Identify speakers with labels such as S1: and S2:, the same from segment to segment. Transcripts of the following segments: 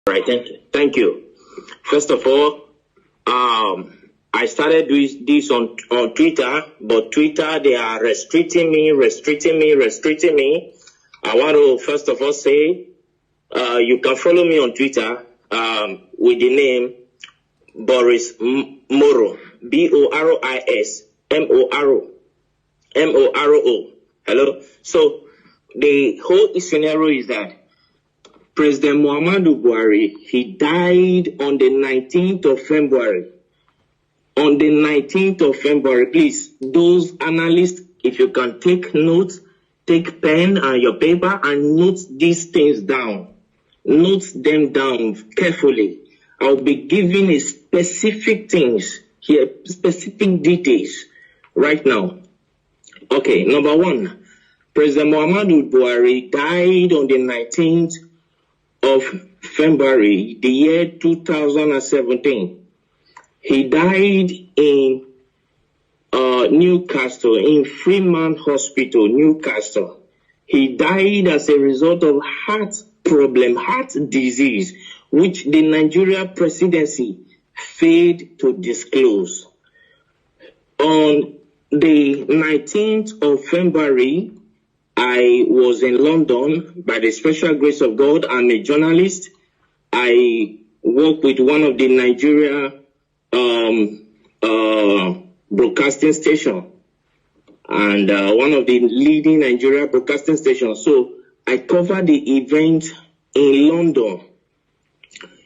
S1: Right, thank you. First of all, I started this on Twitter, but Twitter, they are restricting me. I want to first of all say, you can follow me on Twitter with the name Boris Moro, Boris Moro. Hello. So the whole scenario is that President Muhammadu Buhari, he died on the 19th of February. On the 19th of February, please, those analysts, if you can take notes, take pen and your paper and note these things down. Note them down carefully. I'll be giving a specific things here, specific details right now. Okay, number one, President Muhammadu Buhari died on the 19th of February, the year 2017. He died in Newcastle, in Freeman Hospital, Newcastle. He died as a result of heart problem, heart disease, which the Nigeria presidency failed to disclose. On the 19th of February, I was in London. By the special grace of God, I'm a journalist. I work with one of the Nigeria broadcasting station and one of the leading Nigeria broadcasting stations. So I covered the event in London.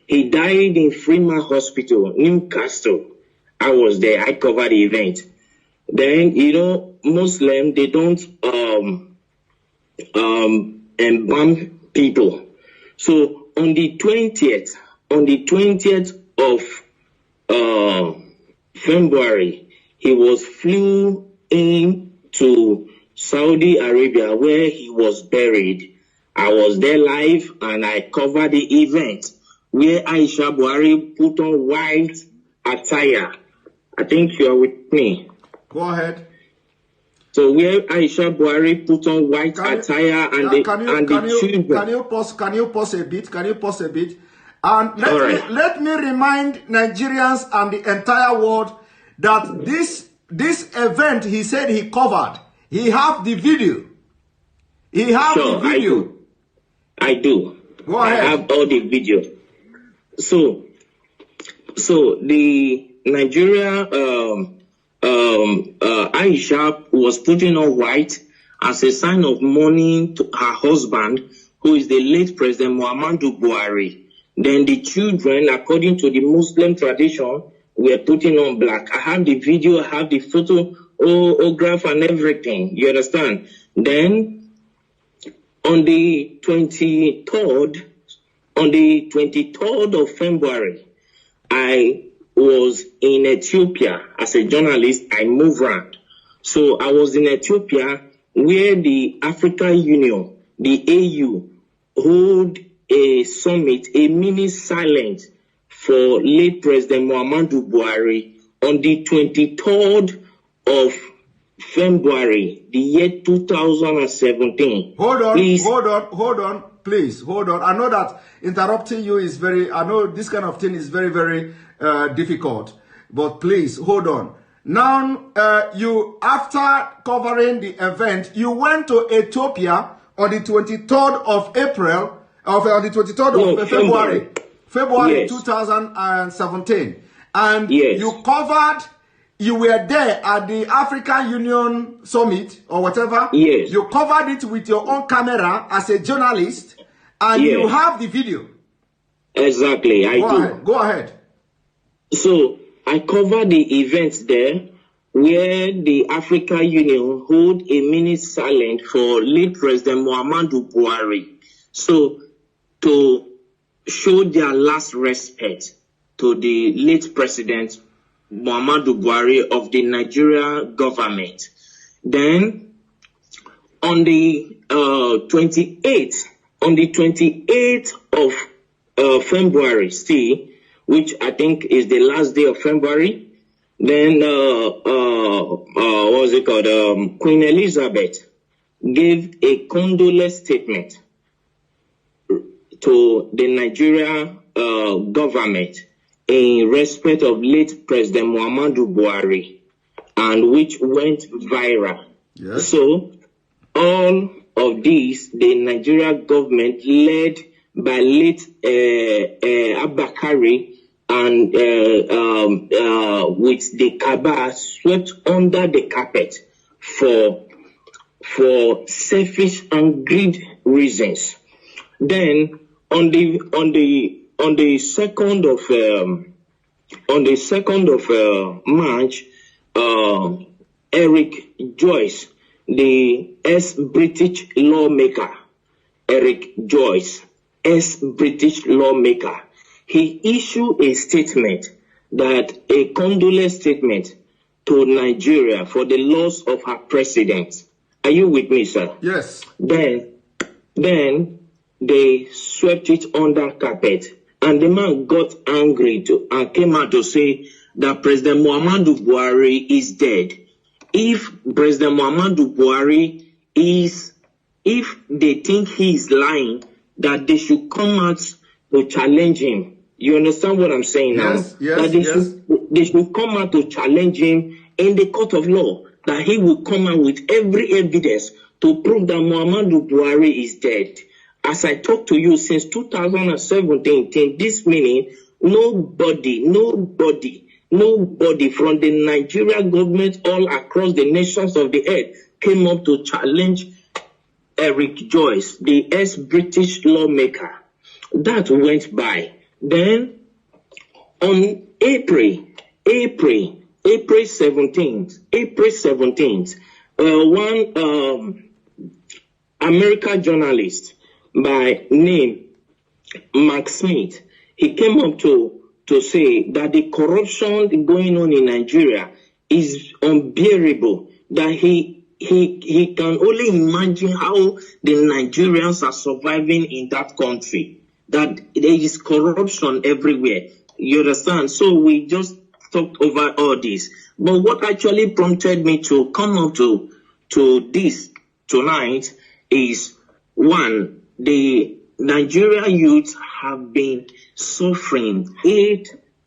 S1: He died in Freeman Hospital, Newcastle. I was there. I covered the event. Then, Muslim, they don't embalm people. So on the 20th of February, he was flew in to Saudi Arabia where he was buried. I was there live and I covered the event where Aisha Buhari put on white attire. I think you are with me.
S2: Go ahead.
S1: So where Aisha Buhari put on white attire and the children.
S2: Can you pause a bit? And let me remind Nigerians and the entire world that this event he said he covered, he have the video. He have the video.
S1: I do.
S2: Go ahead.
S1: I have all the video. So the Nigeria Aisha was putting on white as a sign of mourning to her husband, who is the late President Muhammadu Buhari. Then the children, according to the Muslim tradition, were putting on black. I have the video, I have the photograph and everything. You understand? Then on the 23rd of February, I was in Ethiopia as a journalist. I moved around. So I was in Ethiopia where the African Union, the AU, hold a summit, a mini silence for late President Muhammadu Buhari on the 23rd of February, the year 2017.
S2: Hold on, please. I know that interrupting you is I know this kind of thing is very, very difficult, but please hold on. Now, you, after covering the event, you went to Ethiopia on the 23rd of April, on the 23rd of February yes. 2017. And yes. You were there at the African Union Summit or whatever.
S1: Yes.
S2: You covered it with your own camera as a journalist, and yes. You have the video.
S1: Exactly, I do.
S2: Go ahead.
S1: So I covered the events there where the African Union hold a minute silent for late President Muhammadu Buhari. So to show their last respect to the late President Muhammadu Buhari of the Nigeria government. Then on the 28th of February, still, which I think is the last day of February, then Queen Elizabeth gave a condolence statement to the Nigeria government in respect of late President Muhammadu Buhari, and which went viral.
S2: Yes.
S1: So all of these, the Nigeria government led by late Abakari and with the Kaaba swept under the carpet for selfish and greed reasons. Then on the 2nd of March, Eric Joyce, the ex-British lawmaker, Eric Joyce, ex-British lawmaker, he issued a statement, that a condolence statement to Nigeria for the loss of her president. Are you with me, sir?
S2: Yes.
S1: Then they swept it under carpet, and the man got angry and came out to say that President Muhammadu Buhari is dead. If President Muhammadu Buhari if they think he is lying, that they should come out to challenge him. You understand what I'm saying now?
S2: Yes,
S1: that they should come out to challenge him in the court of law, that he will come out with every evidence to prove that Muhammadu Buhari is dead. As I talk to you, since 2017, till this minute, nobody from the Nigerian government all across the nations of the earth came up to challenge Eric Joyce, the ex-British lawmaker. That went by. Then on April 17th, one American journalist by name Mark Smith, he came up to say that the corruption going on in Nigeria is unbearable, that he can only imagine how the Nigerians are surviving in that country, that there is corruption everywhere. You understand? So we just talked over all this. But what actually prompted me to come up to this tonight is, one, the Nigerian youth have been suffering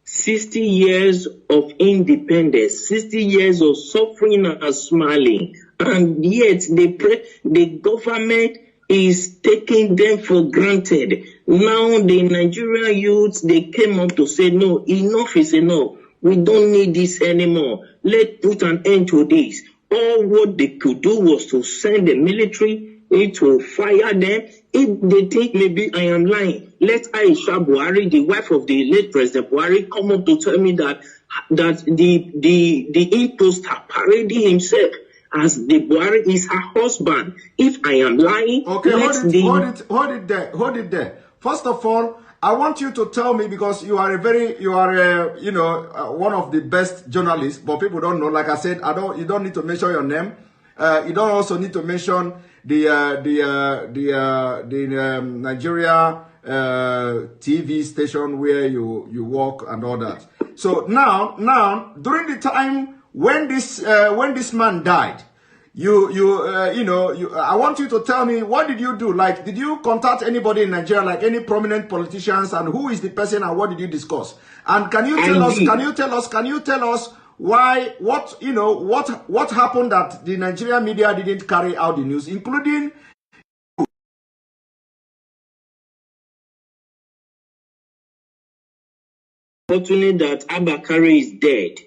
S1: 60 years of independence, 60 years of suffering and smiling, and yet the government is taking them for granted. Now the Nigerian youth, they came up to say, no, enough is enough. We don't need this anymore. Let's put an end to this. All what they could do was to send the military to fire them. If they think maybe I am lying, let Aisha Buhari, the wife of the late President Buhari, come up to tell me that the imposter parading himself as the Buhari is her husband. If I am lying,
S2: okay, hold it there. First of all, I want you to tell me, because you are one of the best journalists, but people don't know. Like I said, you don't need to mention your name. You don't also need to mention the Nigeria TV station where you work and all that. So now during the time when this man died, I want you to tell me, what did you do? Like, did you contact anybody in Nigeria, like any prominent politicians, and who is the person and what did you discuss? And can you tell us why, what happened that the Nigerian media didn't carry out the news, including
S1: fortunate that Abakari is dead.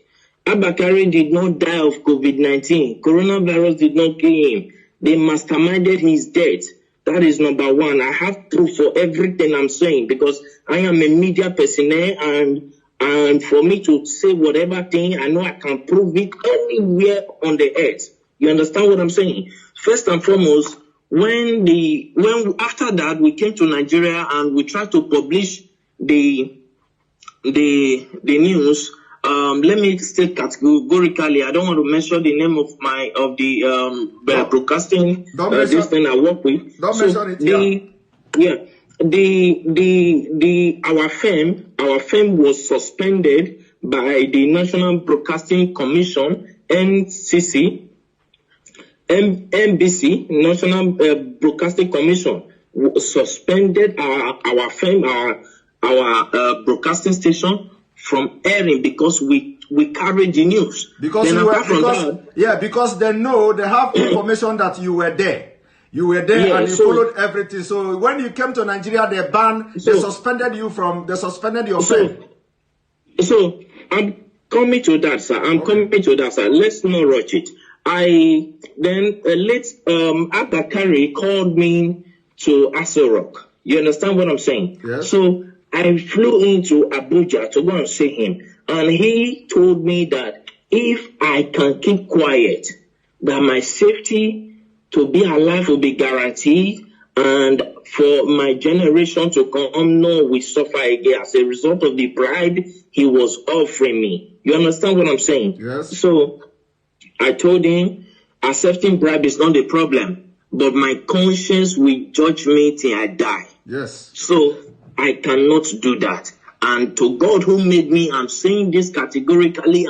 S1: Abakari did not die of COVID-19. Coronavirus did not kill him. They masterminded his death. That is number one. I have proof for everything I'm saying, because I am a media personnel, and for me to say whatever thing, I know I can prove it anywhere on the earth. You understand what I'm saying? First and foremost, when after that we came to Nigeria and we tried to publish the news. Let me state categorically, I don't want to mention the name of the broadcasting this thing I work with.
S2: Don't mention it.
S1: Our firm was suspended by the National Broadcasting Commission, NCC, NBC, National Broadcasting Commission, suspended our firm, our broadcasting station from airing because we carried the news.
S2: Because because they know, they have information that you were there. You were there and you followed everything. So when you came to Nigeria, they suspended you they suspended your pay.
S1: So I'm coming to that, sir. Let's not rush it. Late Abakari called me to Aso Rock. You understand what I'm saying?
S2: Yes.
S1: So I flew into Abuja to go and see him. And he told me that if I can keep quiet, that my safety to be alive will be guaranteed, and for my generation to come, no, we suffer again as a result of the bribe he was offering me. You understand what I'm saying?
S2: Yes.
S1: So I told him, accepting bribe is not the problem, but my conscience will judge me till I die.
S2: Yes.
S1: So I cannot do that. And to God who made me, I'm saying this categorically,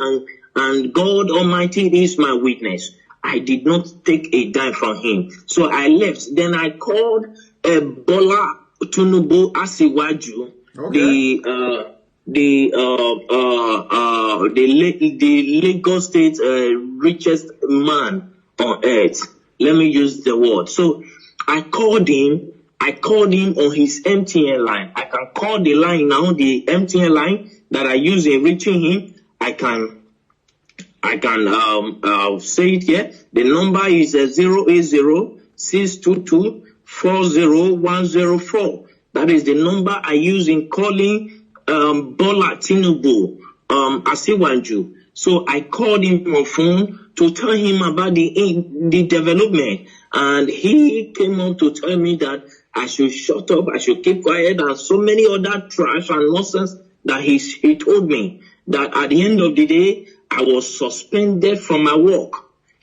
S1: and God Almighty is my witness. I did not take a dime from him. So I left. Then I called Bola Tinubu Asiwaju, the Lagos State richest man on earth. Let me use the word. So I called him on his MTN line. I can call the line now, the MTN line that I use in reaching him. I can say it here. The number is 080-622-40104. That is the number I use in calling Bola Tinubu Asiwaju. So I called him on phone to tell him about the development, and he came on to tell me that I should shut up, I should keep quiet, and so many other trash and nonsense that he told me that at the end of the day, I was suspended from my work.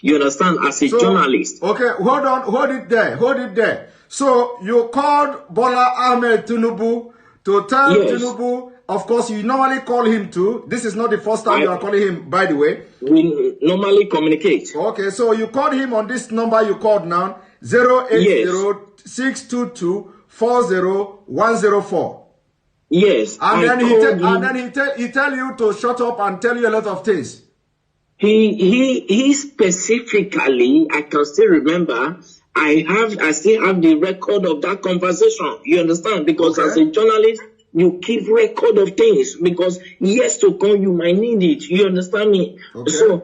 S1: You understand? As a journalist.
S2: Okay, hold it there. So you called Bola Ahmed Tinubu to tell Tinubu, of course you normally call him too. This is not the first time you are calling him, by the way.
S1: We normally communicate.
S2: Okay, so you called him on this number you called now, 080-622-40104.
S1: Yes.
S2: And then he tell you to shut up and tell you a lot of things.
S1: He specifically, I can still remember, I still have the record of that conversation. You understand? Because as a journalist, you keep record of things, because years to come you might need it. You understand me?
S2: Okay.
S1: So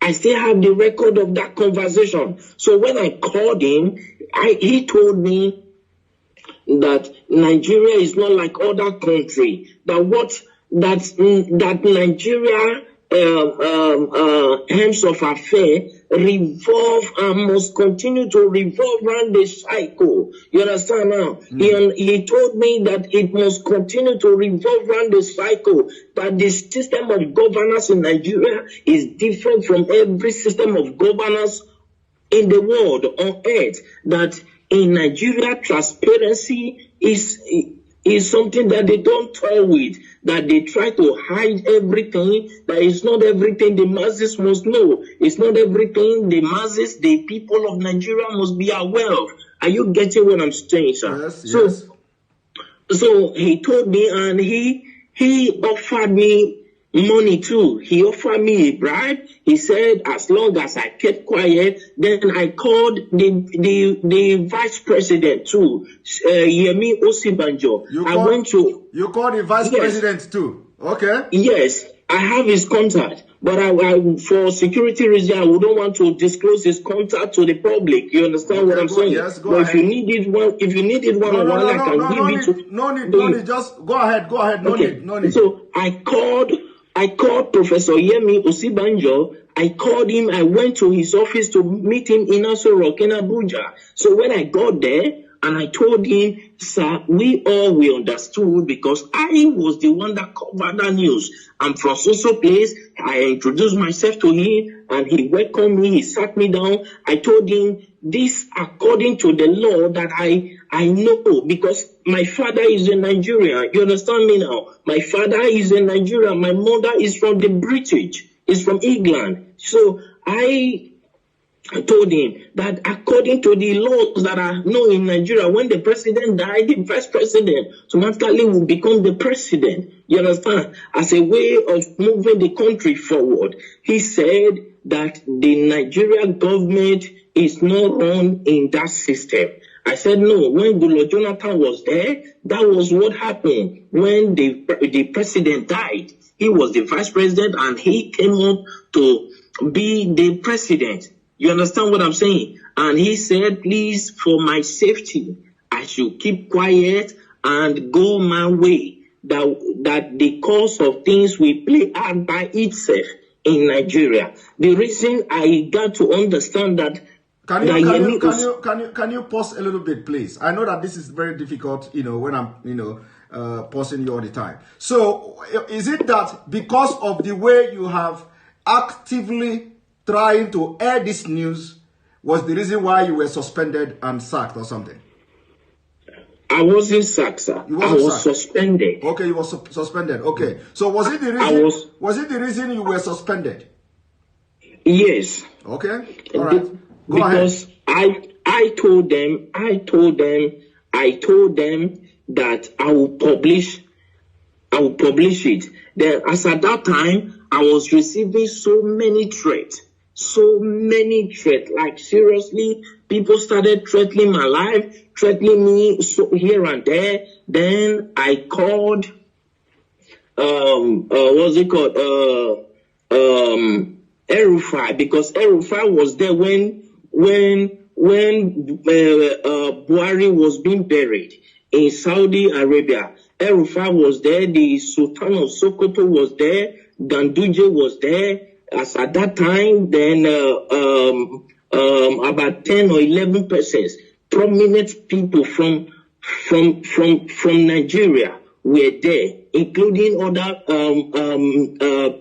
S1: I still have the record of that conversation. So when I called him, he told me that Nigeria is not like other countries. That Nigeria hymns of affair revolve and must continue to revolve around the cycle. You understand now? He told me that it must continue to revolve around the cycle, that the system of governance in Nigeria is different from every system of governance in the world, on earth, that in Nigeria transparency is something that they don't toy with, that they try to hide everything, that it's not everything the masses must know. It's not everything the masses, the people of Nigeria must be aware of. Are you getting what I'm saying, sir?
S2: Yes,
S1: yes. So he told me, and he offered me money too. He offered me a bribe. He said as long as I kept quiet, then I called the vice president too, Yemi Osibanjo.
S2: You called the vice president too. Okay.
S1: Yes, I have his contact, but I for security reasons I wouldn't want to disclose his contact to the public. You understand what I'm saying?
S2: Yes, go
S1: ahead.
S2: If
S1: you needed one on one, I can give it to.
S2: No need. Just go ahead. No need.
S1: So I called Professor Yemi Osibanjo. I called him. I went to his office to meet him in Aso Rock in Abuja. So when I got there, and I told him, sir, we understood, because I was the one that covered that news. I'm from so place. I introduced myself to him, and he welcomed me. He sat me down. I told him this according to the law that I know, because my father is a Nigerian. You understand me now? My father is a Nigerian. My mother is from the British. Is from England. So I told him that according to the laws that are known in Nigeria, when the president died, the vice president automatically will become the president. You understand? As a way of moving the country forward. He said that the Nigerian government is not run in that system. I said, no, when Goodluck Jonathan was there, that was what happened. When the president died, he was the vice president and he came up to be the president. You understand what I'm saying? And he said, please, for my safety, I should keep quiet and go my way. That the course of things will play out by itself in Nigeria. The reason I got to understand that.
S2: Can you pause a little bit, please? I know that this is very difficult, when I'm, pausing you all the time. So, is it that because of the way you have actively trying to air this news was the reason why you were suspended and sacked or something?
S1: I wasn't sacked, sir. I was suspended.
S2: Okay, you were suspended. Okay. So was it the reason? Was it the reason you were suspended?
S1: Yes.
S2: Okay. All right. Go
S1: because
S2: ahead.
S1: I told them that I will publish it. Then as at that time, I was receiving so many threats. Like seriously, people started threatening my life, threatening me here and there. Then I called, what's it called? El-Rufai, because El-Rufai was there when Buhari was being buried in Saudi Arabia. El-Rufai was there, the Sultan of Sokoto was there, Ganduje was there. As at that time, then about 10 or 11 persons, prominent people from Nigeria were there, including other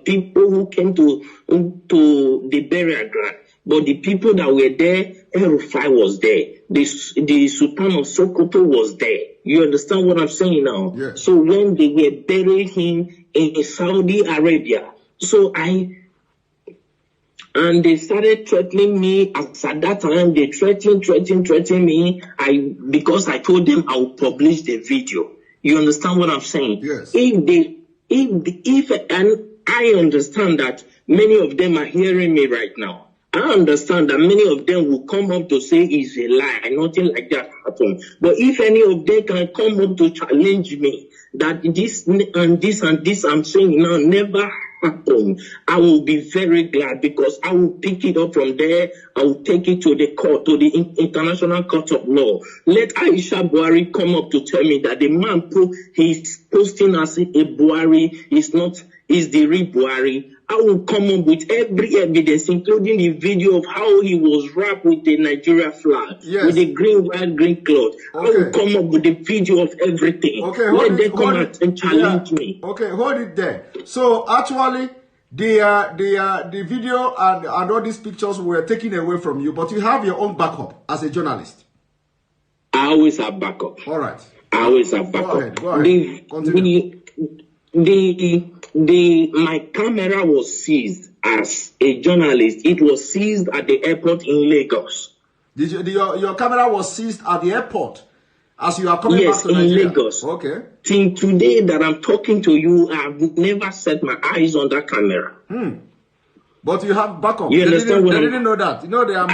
S1: people who came to the burial ground. But the people that were there, El-Rufai was there. The Sultan of Sokoto was there. You understand what I'm saying now?
S2: Yes.
S1: So when they were burying him in Saudi Arabia, and they started threatening me. At that time, they threatened me. Because I told them I would publish the video. You understand what I'm saying?
S2: Yes.
S1: And I understand that many of them are hearing me right now. I understand that many of them will come up to say it's a lie. Nothing like that happened. But if any of them can come up to challenge me that this and this and this I'm saying now never happened, I will be very glad, because I will pick it up from there. I will take it to the court, to the International Court of Law. Let Aisha Buhari come up to tell me that the man he's posting as a Buhari is the real Buhari. I will come up with every evidence, including the video of how he was wrapped with the Nigeria flag, with the green, white, green cloth. Okay. I will come up with the video of everything.
S2: Okay,
S1: let them come out and challenge me.
S2: Okay, hold it there. So actually, the video and all these pictures were taken away from you, but you have your own backup as a journalist.
S1: I always have backup.
S2: All right.
S1: I always have backup.
S2: Go ahead. Continue.
S1: My camera was seized as a journalist. It was seized at the airport in Lagos.
S2: Your camera was seized at the airport as you are coming back to Nigeria?
S1: Yes, in Lagos.
S2: Okay.
S1: Till today that I'm talking to you, I've never set my eyes on that camera.
S2: But you have backup.
S1: You understand
S2: they didn't know that. You know they are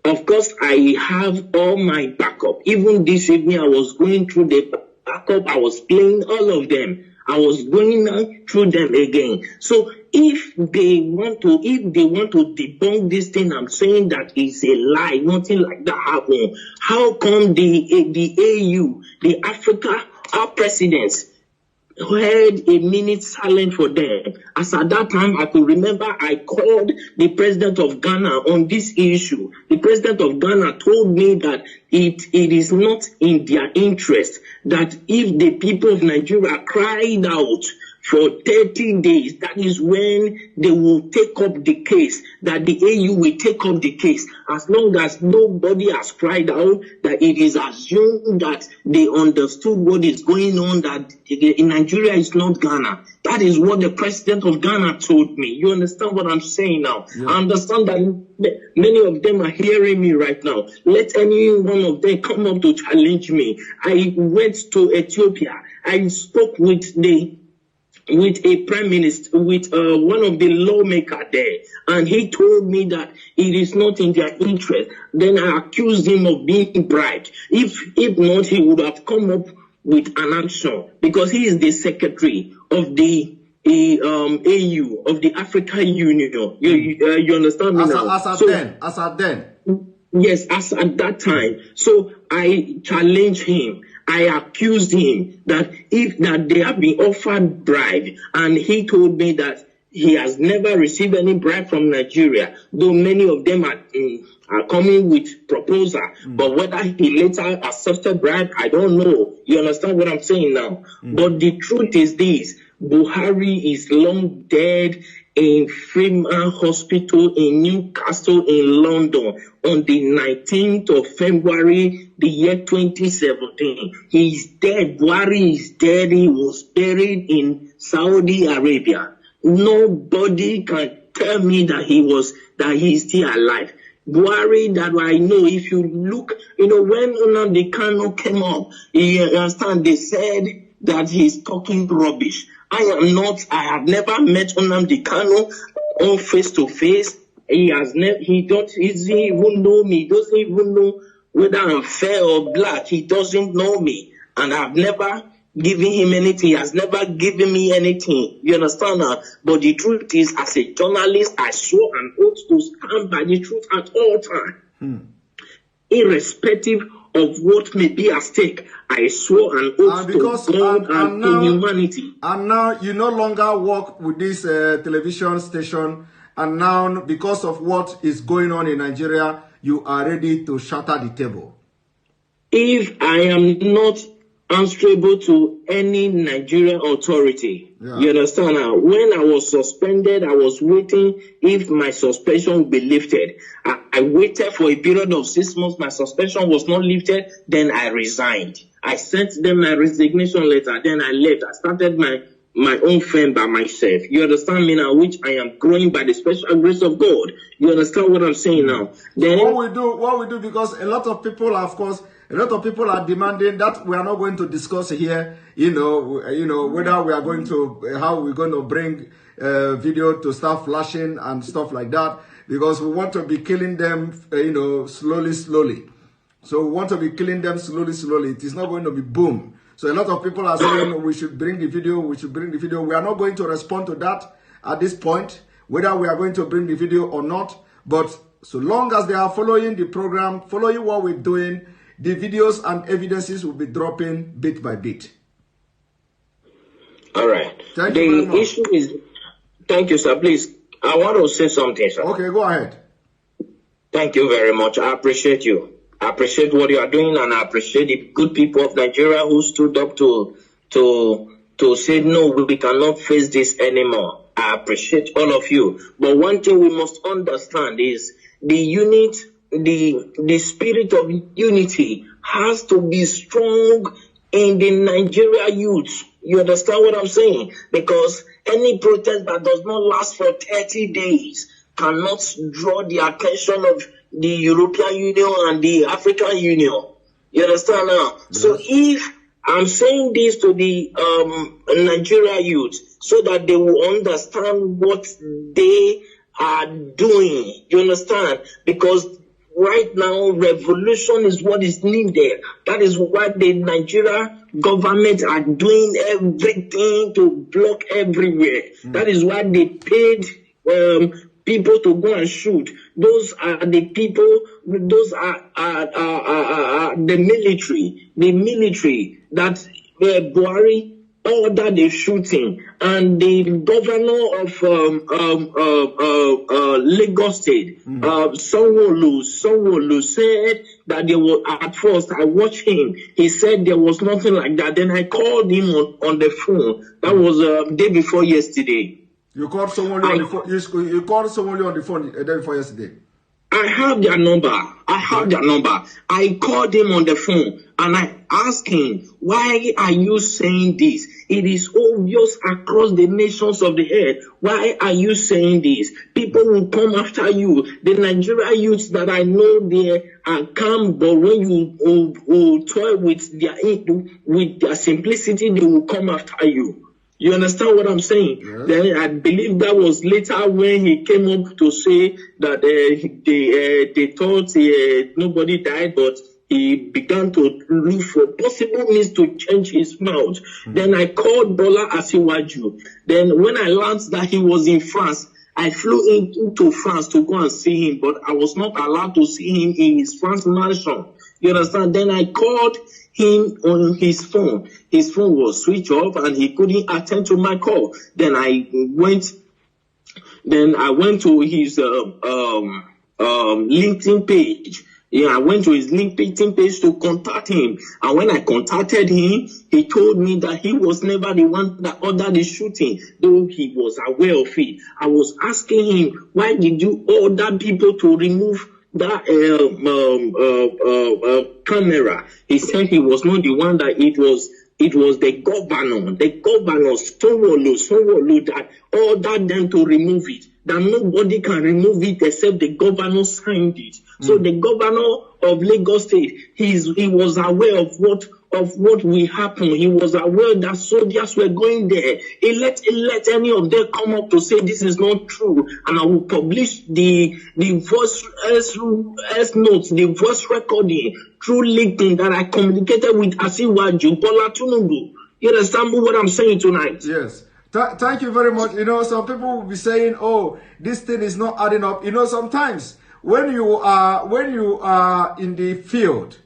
S1: Of course, I have all my backup. Even this evening, I was going through the backup. I was playing all of them. I was going through them again. So if they want to debunk this thing, I'm saying that it's a lie. Nothing like that happened. How come the AU, the Africa, our presidents, had a minute silent for them? As at that time, I could remember I called the president of Ghana on this issue. The president of Ghana told me that it is not in their interest, that if the people of Nigeria cried out for 30 days, that is when they will take up the case, that the AU will take up the case. As long as nobody has cried out, that it is assumed that they understood what is going on, that in Nigeria is not Ghana. That is what the president of Ghana told me. You understand what I'm saying now?
S2: Yeah.
S1: I understand that Many of them are hearing me right now. Let any one of them come up to challenge me. I went to Ethiopia. I spoke with a prime minister, with one of the lawmakers there, and he told me that it is not in their interest. Then I accused him of being bribed. If not, he would have come up with an action, because he is the secretary of the AU, of the African Union. You understand me now?
S2: As at then.
S1: Yes, as at that time. So I challenged him. I accused him that they have been offered bribe, and he told me that he has never received any bribe from Nigeria, though many of them are coming with proposal. But whether he later accepted bribe, I don't know. You understand what I'm saying now? But the truth is this: Buhari is long dead in Freeman Hospital in Newcastle in London on the 19th of February, the year 2017. He's dead. Buhari is dead. He was buried in Saudi Arabia. Nobody can tell me that he's still alive. Buhari, that I know, if you look, when Nnamdi Kanu came up, you understand, they said that he's talking rubbish. I have never met Nnamdi Kanu on face to face. He doesn't even know me. He doesn't even know whether I'm fair or black. He doesn't know me. And I've never given him anything. He has never given me anything. You understand now? But the truth is, as a journalist, I swore an oath to stand by the truth at all times. Irrespective of what may be at stake, I swore an oath to God and to humanity.
S2: And now you no longer work with this television station, and now because of what is going on in Nigeria, you are ready to shatter the table.
S1: If I am not answerable to any Nigerian authority, you understand now? When I was suspended, I was waiting if my suspension would be lifted. I waited for a period of 6 months. My suspension was not lifted. Then I resigned. I sent them my resignation letter. Then I left. I started my own firm by myself. You understand me now? Which I am growing by the special grace of God. You understand what I'm saying now? Then
S2: what we do, because a lot of people, of course, a lot of people are demanding that we are not going to discuss here, whether we are going to, how we're going to bring video to start flashing and stuff like that, because we want to be killing them, slowly. So we want to be killing them slowly. It is not going to be boom. So a lot of people are saying we should bring the video, We are not going to respond to that at this point, whether we are going to bring the video or not. But so long as they are following the program, following what we're doing, the videos and evidences will be dropping bit by bit.
S1: All right.
S2: Thank you very much.
S1: The issue is, thank you, sir. Please, I want to say something, sir.
S2: Okay, go ahead.
S1: Thank you very much. I appreciate you. I appreciate what you are doing, and I appreciate the good people of Nigeria who stood up to say, no, we cannot face this anymore. I appreciate all of you. But one thing we must understand is the spirit of unity has to be strong in the Nigeria youth. You understand what I'm saying? Because any protest that does not last for 30 days cannot draw the attention of the European Union and the African Union. You understand now? Yes. So if I'm saying this to the Nigeria youth so that they will understand what they are doing. You understand? Because right now, revolution is what is needed. That is why the Nigeria government are doing everything to block everywhere. That is why they paid people to go and shoot. Those are the people, those are the military. The military that Buhari ordered the shooting, and the governor of Lagos State, Sanwo-Olu said that there was, at first I watched him, he said there was nothing like that. Then I called him on the phone. That was day before yesterday.
S2: You called Sanwo-Olu on the phone. You called Sanwo-Olu on the phone the day before yesterday.
S1: I have their number. I called him on the phone and I asked him, why are you saying this? It is obvious across the nations of the earth. Why are you saying this? People will come after you. The Nigerian youths that I know there are calm, but when you toy with their simplicity, they will come after you. You understand what I'm saying?
S2: Yes.
S1: Then I believe that was later when he came up to say that they thought nobody died, but he began to look for possible means to change his mouth. Then I called Bola Asiwaju. Then when I learned that he was in France, I flew into France to go and see him, but I was not allowed to see him in his France mansion. You understand? Then I called him on his phone. His phone was switched off and he couldn't attend to my call. Then I went to his LinkedIn page. Yeah, I went to his LinkedIn page to contact him. And when I contacted him, he told me that he was never the one that ordered the shooting, though he was aware of it. I was asking him, why did you order people to remove that camera? He said he was not the one, that it was the governor, Sanwo-Olu, that ordered them to remove it. That nobody can remove it except the governor signed it. So the governor of Lagos State, he was aware of what will happen. He was aware that soldiers were going there. He let any of them come up to say this is not true, and I will publish the voice notes, the voice recording through LinkedIn that I communicated with Asiwaju Bola Tinubu. You understand what I'm saying tonight?
S2: Yes. Thank you very much. You know, some people will be saying, "Oh, this thing is not adding up." You know, sometimes when you are in the field,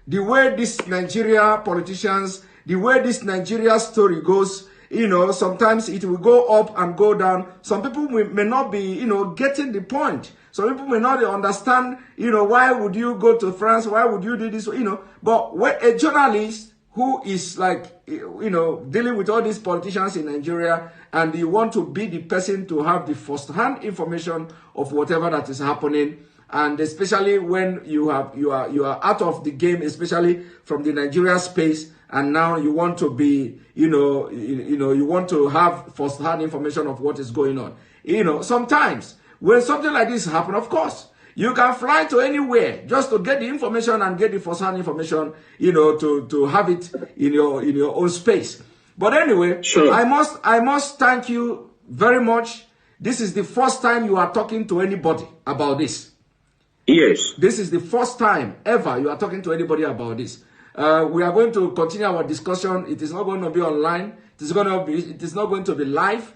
S2: the way this Nigeria politicians, the way this Nigeria story goes, you know, sometimes it will go up and go down. Some people may not be, you know, getting the point. Some people may not understand, you know, why would you go to France? Why would you do this? You know, but when a journalist who is like, you know, dealing with all these politicians in Nigeria, and you want to be the person to have the first-hand information of whatever that is happening, and especially when you are out of the game, especially from the Nigeria space, and now you want to be, you want to have first-hand information of what is going on. You know, sometimes when something like this happens, of course, you can fly to anywhere just to get the information and get the first-hand information, you know, to have it in your own space. But anyway,
S1: sure.
S2: I must thank you very much. This is the first time you are talking to anybody about this.
S1: Yes.
S2: This is the first time ever you are talking to anybody about this. We are going to continue our discussion. It is not going to be online. It is not going to be live.